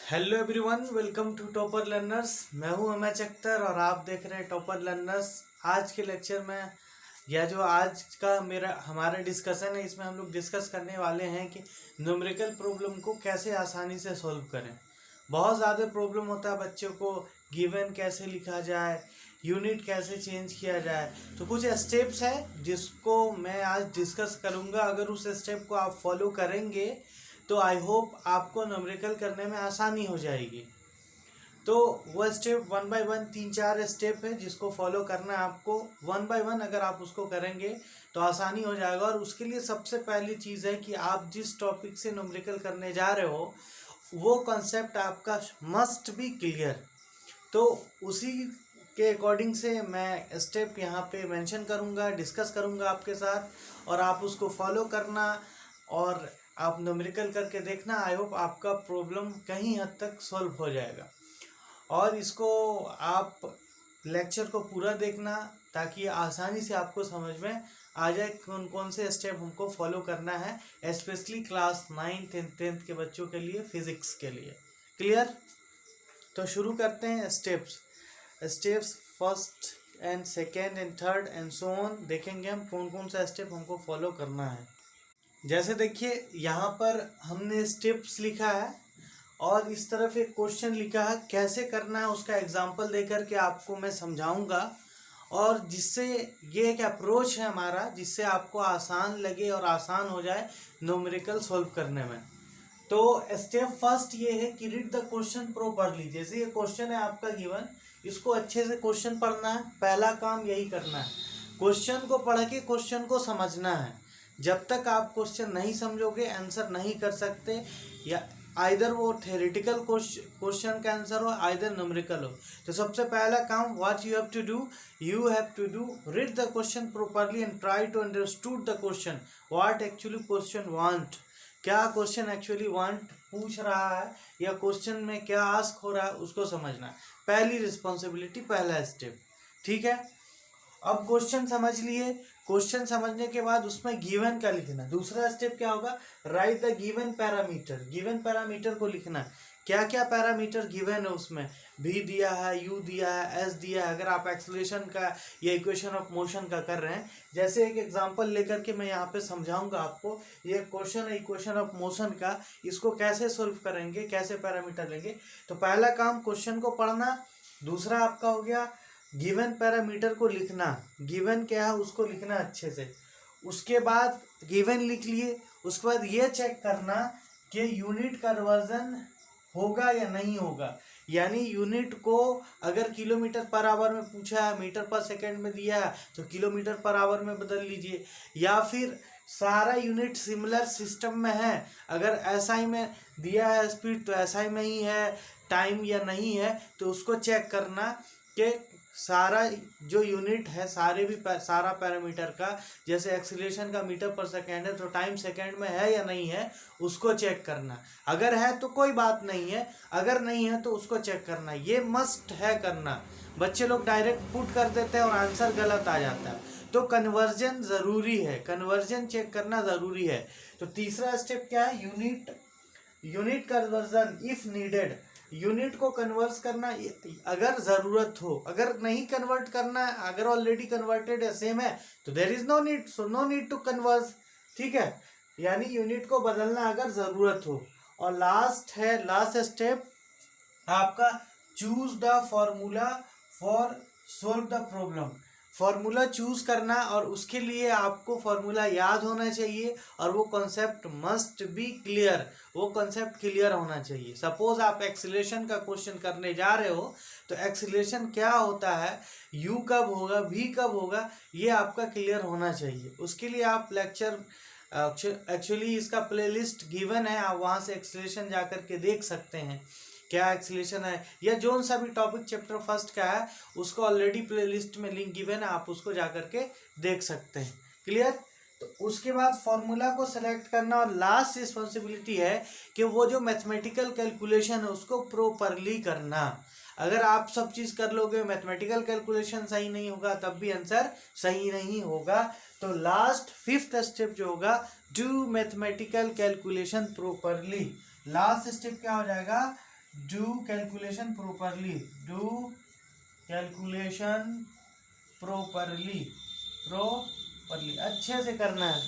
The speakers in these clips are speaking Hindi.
Hello everyone, welcome to topper learners. मैं हूं अमैच अख्तर और आप देख रहे हैं टॉपर लर्नर्स। आज के लेक्चर में या जो आज का हमारा डिस्कशन है, इसमें हम लोग डिस्कस करने वाले हैं कि न्यूमेरिकल प्रॉब्लम को कैसे आसानी से सॉल्व करें। बहुत ज़्यादा प्रॉब्लम होता है बच्चों को, गिवन कैसे लिखा जाए, यूनिट कैसे चेंज किया जाए। तो कुछ स्टेप्स हैं जिसको मैं आज डिस्कस करूँगा। अगर उस स्टेप को आप फॉलो करेंगे तो आई होप आपको न्यूमेरिकल करने में आसानी हो जाएगी। तो वो step one by one 3-4 step है जिसको फॉलो करना है आपको। वन बाय वन अगर आप उसको करेंगे तो आसानी हो जाएगा। और उसके लिए सबसे पहली चीज़ है कि आप जिस टॉपिक से न्यूमेरिकल करने जा रहे हो वो कॉन्सेप्ट आपका मस्ट बी क्लियर। तो उसी के अकॉर्डिंग से मैं स्टेप यहाँ पे मेंशन करूँगा, डिस्कस करूँगा आपके साथ, और आप उसको फॉलो करना और आप न्यूमेरिकल करके देखना। आई होप आपका प्रॉब्लम कहीं हद तक सॉल्व हो जाएगा। और इसको आप लेक्चर को पूरा देखना ताकि आसानी से आपको समझ में आ जाए कौन कौन से स्टेप हमको फॉलो करना है, specially class 9th and 10th के बच्चों के लिए, फिजिक्स के लिए। क्लियर? तो शुरू करते हैं steps first and second and third and so on. देखेंगे हम कौन कौन सा स्टेप हमको फॉलो करना है। जैसे देखिए यहाँ पर हमने स्टेप्स लिखा है और इस तरफ एक क्वेश्चन लिखा है। कैसे करना है उसका एग्जांपल देकर के आपको मैं समझाऊंगा, और जिससे ये एक अप्रोच है हमारा जिससे आपको आसान लगे और आसान हो जाए न्यूमेरिकल सॉल्व करने में। तो स्टेप फर्स्ट ये है कि रीड द क्वेश्चन प्रॉपरली। जैसे ये क्वेश्चन है आपका गिवन, इसको अच्छे से क्वेश्चन पढ़ना है। पहला काम यही करना है, क्वेश्चन को पढ़ के क्वेश्चन को समझना है। जब तक आप क्वेश्चन नहीं समझोगे आंसर नहीं कर सकते। या आइदर वो थ्योरेटिकल क्वेश्चन का आंसर हो, आइदर न्यूमेरिकल हो। तो सबसे पहला काम what you have to do read the question properly and try to understood the question, what actually question want. क्या क्वेश्चन एक्चुअली वांट पूछ रहा है या क्वेश्चन में क्या आस्क हो रहा है उसको समझना। पहली रिस्पॉन्सिबिलिटी, पहला स्टेप। ठीक है, अब क्वेश्चन समझ लिए। क्वेश्चन समझने के बाद उसमें गिवन का लिखना। दूसरा स्टेप क्या होगा, right the given parameter. Given parameter को लिखना, क्या क्या पैरामीटर गिवन है उसमें। भी दिया है, यू दिया है, एस दिया है। अगर आप एक्सेलरेशन का या इक्वेशन ऑफ मोशन का कर रहे हैं, जैसे एक एग्जांपल लेकर के मैं यहाँ पे समझाऊंगा आपको। ये क्वेश्चन है इक्वेशन ऑफ मोशन का, इसको कैसे सोल्व करेंगे, कैसे पैरामीटर लेंगे। तो पहला काम क्वेश्चन को पढ़ना। दूसरा आपका हो गया गिवन पैरामीटर को लिखना। गिवन क्या है उसको लिखना अच्छे से। उसके बाद गिवन लिख लिए, उसके बाद ये चेक करना कि यूनिट कन्वर्जन होगा या नहीं होगा। यानी यूनिट को अगर किलोमीटर पर आवर में पूछा है, मीटर पर सेकंड में दिया है तो किलोमीटर पर आवर में बदल लीजिए। या फिर सारा यूनिट सिमिलर सिस्टम में है, अगर एसआई में दिया है स्पीड तो एसआई में ही है, टाइम या नहीं है, तो उसको चेक करना कि सारा जो यूनिट है सारा पैरामीटर का, जैसे एक्सीलरेशन का मीटर पर सेकेंड है तो टाइम सेकेंड में है या नहीं है उसको चेक करना। अगर है तो कोई बात नहीं है, अगर नहीं है तो उसको चेक करना। ये मस्ट है करना। बच्चे लोग डायरेक्ट पुट कर देते हैं और आंसर गलत आ जाता है। तो कन्वर्जन ज़रूरी है, कन्वर्जन चेक करना ज़रूरी है। तो तीसरा स्टेप क्या है, unit conversion if needed. Unit को कन्वर्ट करना अगर ज़रूरत हो। अगर नहीं कन्वर्ट करना है, अगर ऑलरेडी कन्वर्टेड है, सेम है, तो there is no need, so no need to convert. ठीक है, यानी यूनिट को बदलना अगर ज़रूरत हो। और लास्ट स्टेप आपका choose the formula for solve the problem. Formula choose करना, और उसके लिए आपको फॉर्मूला याद होना चाहिए और वो कॉन्सेप्ट मस्ट बी क्लियर। वो कॉन्सेप्ट क्लियर होना चाहिए। सपोज आप एक्सीलरेशन का क्वेश्चन करने जा रहे हो तो एक्सीलरेशन क्या होता है, यू कब होगा, वी कब होगा, ये आपका क्लियर होना चाहिए। उसके लिए आप लेक्चर एक्चुअली इसका प्लेलिस्ट गिवन है, आप वहाँ से एक्सीलरेशन जा कर के देख सकते हैं क्या एक्सीलरेशन है, या जो सा भी टॉपिक चैप्टर फर्स्ट का है उसको ऑलरेडी प्लेलिस्ट में लिंक गिवन है, आप उसको जा करके देख सकते हैं। क्लियर? तो उसके बाद फॉर्मूला को सेलेक्ट करना, और लास्ट रिस्पॉन्सिबिलिटी है कि वो जो मैथमेटिकल कैलकुलेशन है उसको प्रॉपरली करना। अगर आप सब चीज़ कर लोगे, मैथमेटिकल कैलकुलेशन सही नहीं होगा तब भी आंसर सही नहीं होगा। तो लास्ट फिफ्थ स्टेप जो होगा, do mathematical calculation properly. Last step क्या हो जाएगा, do calculation properly, do calculation properly, properly अच्छे से करना है।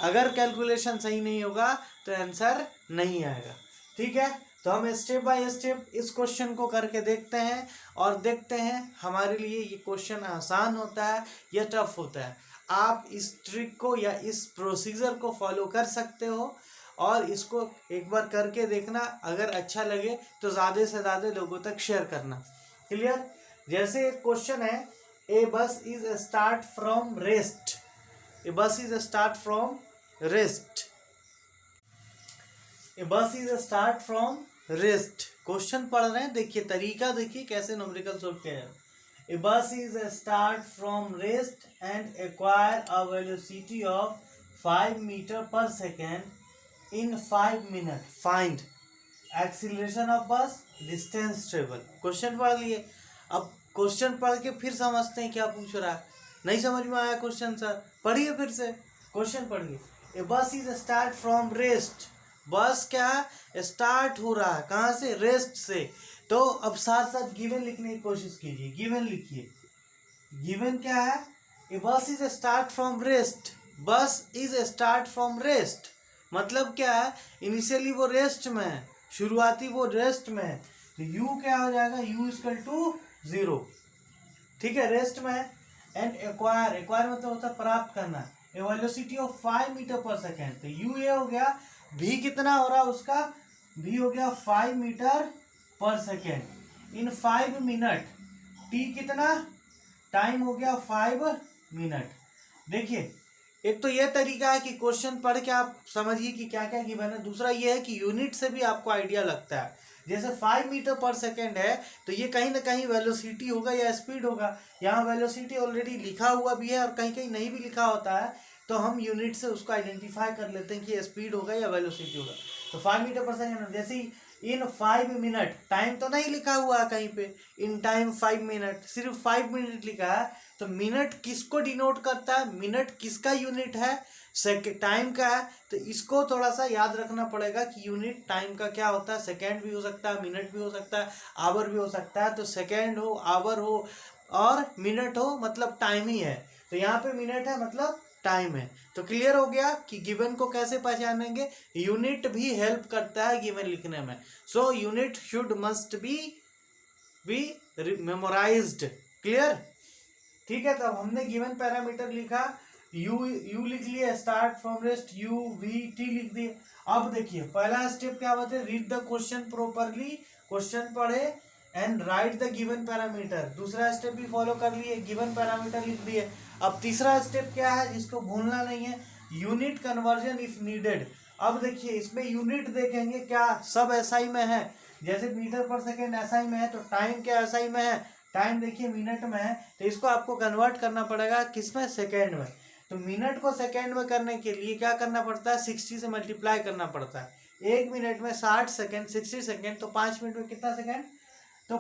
अगर कैलकुलेशन सही नहीं होगा तो आंसर नहीं आएगा। ठीक है, तो हम स्टेप बाय स्टेप इस क्वेश्चन को करके देखते हैं और देखते हैं हमारे लिए ये क्वेश्चन आसान होता है या टफ होता है। आप इस ट्रिक को या इस प्रोसीजर को फॉलो कर सकते हो और इसको एक बार करके देखना। अगर अच्छा लगे तो ज़्यादा से ज़्यादा लोगों तक शेयर करना। क्लियर? जैसे एक क्वेश्चन है, ए bus is start from rest, A bus is start from rest, A bus is start from rest. Question पढ़ रहे हैं, देखिए तरीका देखिए कैसे न्यूमेरिकल सोल्व किया जाए। A bus is start from rest and acquire a velocity of 5 metre per second in 5 minute, find acceleration of bus, distance travel. Question पढ़ लिए, अब क्वेश्चन पढ़ के फिर समझते हैं क्या पूछ रहा है। नहीं समझ में आया क्वेश्चन सर, पढ़िए फिर से क्वेश्चन पढ़िए। ए bus is start from rest, बस क्या है स्टार्ट हो रहा है कहाँ से, रेस्ट से। तो अब साथ साथ गिवन लिखने की कोशिश कीजिए, गिवन लिखिए। गिवन क्या है, ए bus is start from rest, बस इज स्टार्ट फ्रॉम रेस्ट मतलब क्या है, इनिशियली वो रेस्ट में है, शुरुआती वो रेस्ट में है। तो u क्या हो जाएगा, u इक्वल टू 0। ठीक है, रेस्ट में है। एंड एक्वायर, एक्वायर मतलब होता है प्राप्त करना, ए velocity of 5 metre per second. तो u ये हो गया, v कितना हो रहा है उसका, v हो गया 5 metre per second in 5 minute, t कितना, टाइम हो गया 5 मिनट। देखिए एक तो ये तरीका है कि क्वेश्चन पढ़ के आप समझिए कि क्या क्या गिवन है। दूसरा ये है कि यूनिट से भी आपको आइडिया लगता है। जैसे 5 मीटर पर सेकेंड है तो ये कहीं ना कहीं वेलोसिटी होगा या स्पीड होगा। यहाँ वेलोसिटी ऑलरेडी लिखा हुआ भी है और कहीं कहीं नहीं भी लिखा होता है, तो हम यूनिट से उसको आइडेंटिफाई कर लेते हैं कि स्पीड होगा या वेलोसिटी होगा। तो 5 मीटर पर सेकेंड, जैसे ही इन 5 मिनट, टाइम तो नहीं लिखा हुआ है कहीं पे, इन टाइम 5 मिनट, सिर्फ 5 मिनट लिखा है। तो मिनट किसको डिनोट करता है, मिनट किसका यूनिट है, टाइम का है। तो इसको थोड़ा सा याद रखना पड़ेगा कि यूनिट टाइम का क्या होता है। सेकेंड भी हो सकता है, मिनट भी हो सकता है, आवर भी हो सकता है। तो सेकेंड हो, आवर हो और मिनट हो मतलब टाइम ही है। तो यहाँ पे मिनट है मतलब टाइम है। तो क्लियर हो गया कि गिवन को कैसे पहचानेंगे। यूनिट भी हेल्प करता है गिवन लिखने में। So unit should must be memorised. Clear? ठीक है, तो अब हमने गिवन पैरामीटर लिखा, यू लिख लिए, start from rest U V T लिख दिए। अब देखिए पहला स्टेप क्या होता है, read the question properly, question पढ़े and write the given parameter. दूसरा स्टेप भी फॉलो कर लिए, गिवन पैरामीटर लिख दिए। अब तीसरा स्टेप क्या है जिसको भूलना नहीं है, यूनिट कन्वर्जन इफ नीडेड। अब देखिए इसमें यूनिट देखेंगे क्या सब एसआई में है, जैसे मीटर पर सेकेंड एसआई में है तो टाइम क्या एसआई में है, टाइम देखिए मिनट में है। तो इसको आपको कन्वर्ट करना पड़ेगा किसमें, सेकेंड में। तो मिनट को सेकेंड में करने के लिए क्या करना पड़ता है, 60 से मल्टीप्लाई करना पड़ता है। एक मिनट में 60 सेकेंड, 60 सेकेंड, तो 5 मिनट में कितना सेकेंड, तो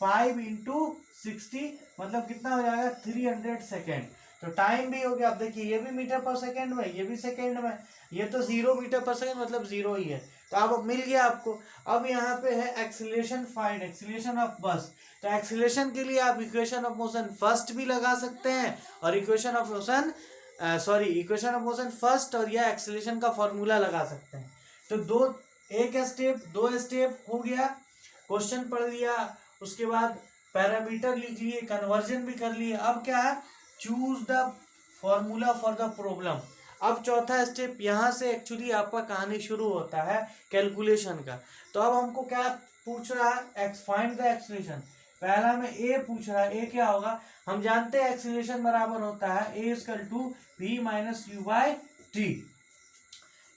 5 इंटू 60 मतलब कितना हो जाएगा 300 सेकेंड। तो टाइम भी हो गया। अब देखिए ये भी मीटर पर सेकेंड में, ये भी सेकेंड में, ये तो 0 मीटर पर सेकेंड मतलब 0 ही है। तो अब मिल गया आपको। अब यहाँ पे है एक्सीलरेशन, फाइंड एक्सीलरेशन ऑफ बस। तो एक्सीलरेशन के लिए आप इक्वेशन ऑफ मोशन फर्स्ट भी लगा सकते हैं और equation of motion equation of motion first और यह एक्सीलरेशन का फॉर्मूला लगा सकते हैं। तो एक स्टेप, 2 स्टेप हो गया, क्वेश्चन पढ़ लिया, उसके बाद पैरामीटर लिख लिए, कन्वर्जन भी कर लिए। अब क्या है, choose the formula for the problem. अब चौथा स्टेप, यहाँ से एक्चुअली आपका कहानी शुरू होता है कैलकुलेशन का। तो अब हमको क्या पूछ रहा है, फाइंड द एक्सीलरेशन। पहला में ए पूछ रहा है, ए क्या होगा, हम जानते हैं एक्सीलरेशन बराबर होता है A equal to V minus U by T.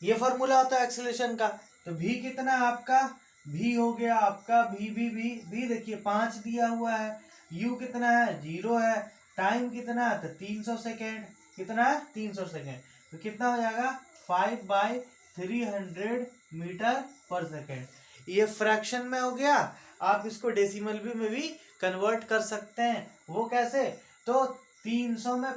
ये फॉर्मूला होता है एक्सीलरेशन का। तो v कितना है आपका, v हो गया आपका v देखिए 5 दिया हुआ है, u कितना है 0 है, टाइम कितना है तो 300 सेकेंड, कितना है 300 सेकेंड। तो कितना हो जाएगा 5/300 मीटर पर सेकेंड। ये फ्रैक्शन में हो गया। आप इसको डेसिमल में भी कन्वर्ट कर सकते हैं। वो कैसे, तो 300 में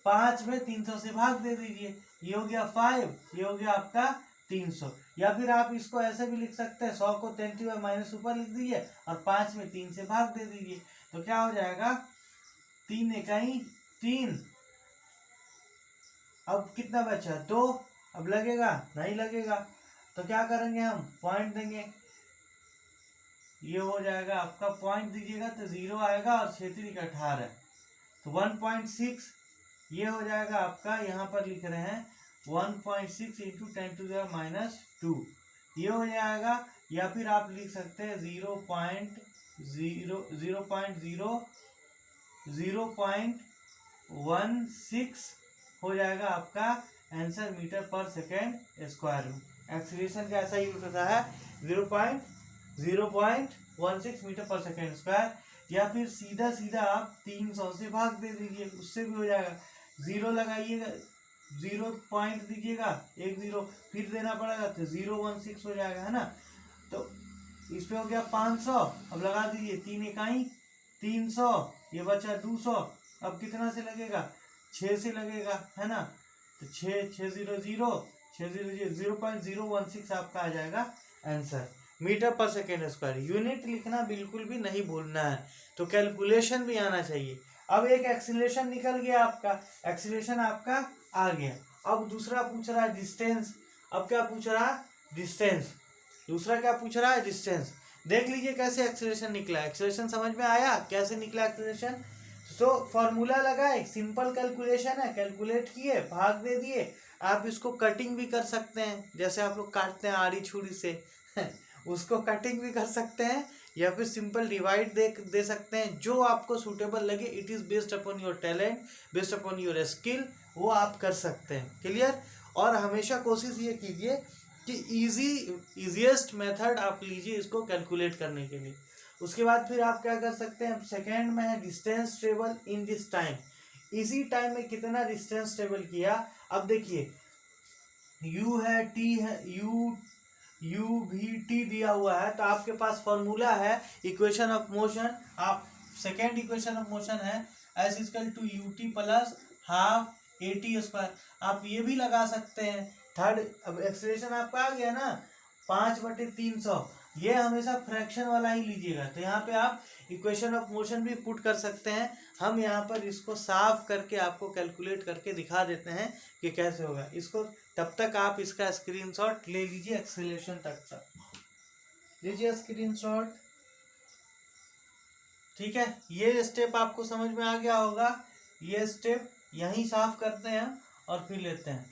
5 में 300 से भाग दे दीजिए, ये हो गया 5, ये हो गया आपका 300। या फिर आप इसको ऐसे भी लिख सकते हैं, 100 को 10⁻⁻ ऊपर लिख दीजिए और 5 में 3 से भाग दे दीजिए। तो क्या हो जाएगा, 3 इकाई 3। अब कितना बचा, 2। अब लगेगा, नहीं लगेगा। तो क्या करेंगे, हम पॉइंट देंगे। ये हो जाएगा आपका, पॉइंट दीजिएगा तो 0 आएगा और 6×3 18, तो 1.6 ये हो जाएगा आपका। यहाँ पर लिख रहे हैं 1.6 इंटू 10⁻², ये हो जाएगा। या फिर आप लिख सकते हैं 0.16 हो जाएगा आपका answer metre per second square में। एक्सीलरेशन का ऐसा यूज होता है 0.16 मीटर पर सेकेंड स्क्वायर। या फिर सीधा सीधा आप 300 से भाग दे दीजिए, उससे भी हो जाएगा। 0 लगाइएगा, 0 पॉइंट दीजिएगा, 1 0 फिर देना पड़ेगा, तो 0.16 हो जाएगा, है ना। तो इस पे हो गया 500। अब लगा दीजिए, 3 इकाई 300, ये बचा 200। अब कितना से लगेगा, 6 से लगेगा, है ना। तो 0.016 आपका आ जाएगा answer metre per second square. Unit लिखना बिल्कुल भी नहीं भूलना है, तो कैलकुलेशन भी आना चाहिए। अब एक एक्सीलरेशन निकल गया आपका, एक्सीलरेशन आपका आ गया। अब दूसरा पूछ रहा है डिस्टेंस। अब क्या पूछ रहा है, डिस्टेंस। दूसरा क्या पूछ रहा है, डिस्टेंस। देख लीजिए कैसे एक्सीलरेशन निकला। एक्सीलरेशन समझ में आया कैसे निकला एक्सीलरेशन। तो फॉर्मूला लगाए, सिंपल कैलकुलेशन है, कैलकुलेट किए, भाग दे दिए। आप इसको कटिंग भी कर सकते हैं, जैसे आप लोग काटते हैं आड़ी छुरी से उसको कटिंग भी कर सकते हैं, या फिर सिंपल डिवाइड दे सकते हैं, जो आपको सूटेबल लगे। It is based upon your talent, based upon your skill, वो आप कर सकते हैं। क्लियर। और हमेशा कोशिश ये कीजिए कि इजीएस्ट मेथड आप लीजिए इसको कैलकुलेट करने के लिए। उसके बाद फिर आप क्या कर सकते हैं, सेकेंड में है distance travel in this time. इसी टाइम में कितना डिस्टेंस ट्रेवल किया। अब देखिए, यू है, टी है, यू भी टी दिया हुआ है, तो आपके पास फॉर्मूला है इक्वेशन ऑफ मोशन। आप सेकेंड इक्वेशन ऑफ मोशन है S equal to U T plus half A T square. आप ये भी लगा सकते हैं। थर्ड, अब एक्सप्रेशन आपका आ गया ना, 5/300। ये हमेशा फ्रैक्शन वाला ही लीजिएगा, तो यहाँ पे आप इक्वेशन ऑफ मोशन भी पुट कर सकते हैं। हम यहाँ पर इसको साफ करके आपको कैलकुलेट करके दिखा देते हैं कि कैसे होगा इसको। तब तक आप इसका स्क्रीनशॉट ले लीजिए, एक्सेलरेशन तक लीजिए स्क्रीनशॉट। ठीक है, ये स्टेप आपको समझ में आ गया होगा। ये स्टेप यहीं साफ करते हैं और फिर लेते हैं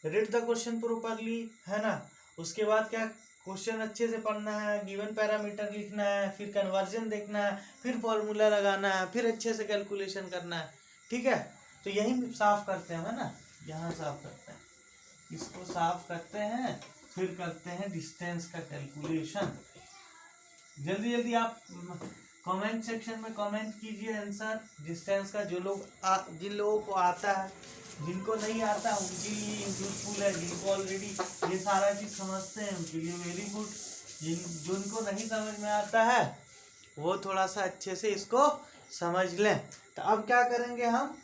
रीड द क्वेश्चन प्रॉपरली, है ना। उसके बाद क्या, क्वेश्चन अच्छे से पढ़ना है, गिवन पैरामीटर लिखना है, फिर कन्वर्जन देखना है, फिर फॉर्मूला लगाना है, फिर अच्छे से कैलकुलेशन करना है। ठीक है, तो यहीं साफ करते हैं, है ना। यहाँ साफ करते हैं, इसको साफ करते हैं, फिर करते हैं डिस्टेंस का कैलकुलेशन। जल्दी जल्दी आप कमेंट सेक्शन में कमेंट कीजिए आंसर डिस्टेंस का। जिन लोगों को आता है, जिनको नहीं आता उनके लिए यूजफुल है। जिनको ऑलरेडी ये सारा चीज़ समझते हैं उनके लिए वेरी गुड। जिनको नहीं समझ में आता है वो थोड़ा सा अच्छे से इसको समझ लें। तो अब क्या करेंगे हम,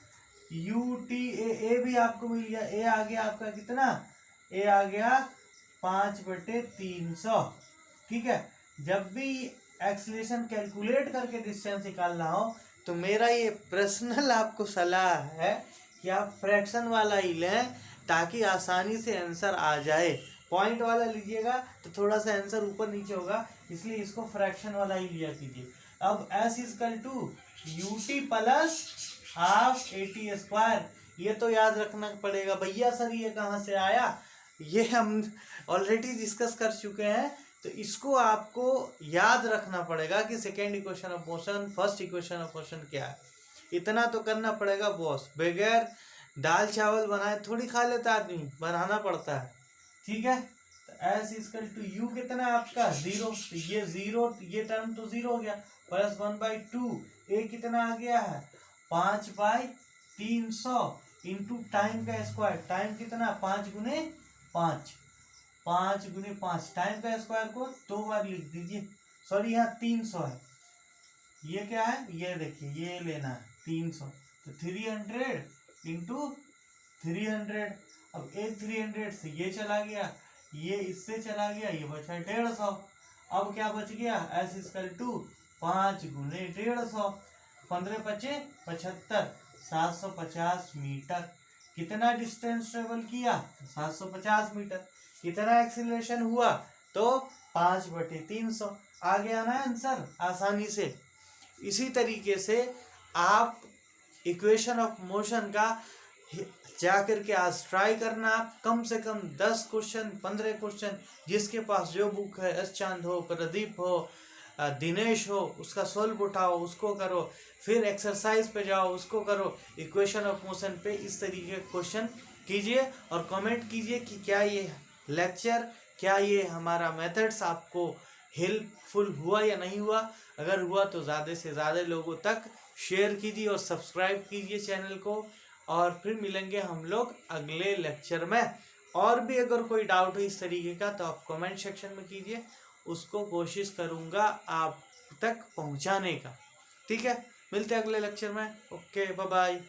यू टी ए भी आपको मिल गया। ए आ गया आपका कितना, ए आ गया 5/300। ठीक है, जब भी एक्सीलरेशन कैलकुलेट करके डिस्टेंस निकालना हो तो मेरा ये पर्सनल आपको सलाह है कि आप फ्रैक्शन वाला ही लें, ताकि आसानी से आंसर आ जाए। पॉइंट वाला लीजिएगा तो थोड़ा सा आंसर ऊपर नीचे होगा, इसलिए इसको फ्रैक्शन वाला ही लिया कीजिए। अब S equal to U T plus half A T square, ये तो याद रखना पड़ेगा। भैया सर ये कहाँ से आया, ये हम ऑलरेडी डिस्कस कर चुके हैं, तो इसको आपको याद रखना पड़ेगा कि second equation of motion, first equation of motion क्या है। इतना तो करना पड़ेगा बॉस, बगैर दाल चावल बनाए थोड़ी खा लेता आदमी, बनाना पड़ता है। ठीक है, तो एस इक्वल टू यू कितना आपका 0, तो ये 0, ये टर्म तो 0 हो गया, प्लस 1/2। ए कितना आ गया है 5/300 इंटू टाइम का स्क्वायर। टाइम कितना 5 × 5, 5 × 5। टाइम का स्क्वायर को 2 बार लिख दीजिए। सॉरी, यहाँ 300 है, ये क्या है, ये देखिए, ये लेना है 300, तो 300 इंटू 300। अब एक 300 से ये चला गया, ये इससे चला गया, ये बचा 150। अब क्या बच गया, एस इक्वल टू 5 गुने 150, 15 पचे 75, 750 मीटर। कितना डिस्टेंस ट्रेवल किया, 750 मीटर। कितना एक्सीलरेशन हुआ, तो 5/300। आ गया ना आंसर आसानी से। इसी तरीके से आप इक्वेशन ऑफ मोशन का जाकर के आज ट्राई करना। कम से कम 10 क्वेश्चन 15 क्वेश्चन, जिसके पास जो बुक है, एस चांद हो, प्रदीप हो, दिनेश हो, उसका सोल्व उठाओ, उसको करो। फिर एक्सरसाइज पे जाओ, उसको करो। इक्वेशन ऑफ मोशन पे इस तरीके के क्वेश्चन कीजिए और कमेंट कीजिए कि क्या ये लेक्चर, क्या ये हमारा मेथड्स आपको हेल्पफुल हुआ या नहीं हुआ। अगर हुआ तो ज़्यादा से ज़्यादा लोगों तक शेयर कीजिए और सब्सक्राइब कीजिए चैनल को। और फिर मिलेंगे हम लोग अगले लेक्चर में। और भी अगर कोई डाउट हो इस तरीके का तो आप कमेंट सेक्शन में कीजिए, उसको कोशिश करूँगा आप तक पहुँचाने का। ठीक है, मिलते हैं अगले लेक्चर में। Okay, bye bye.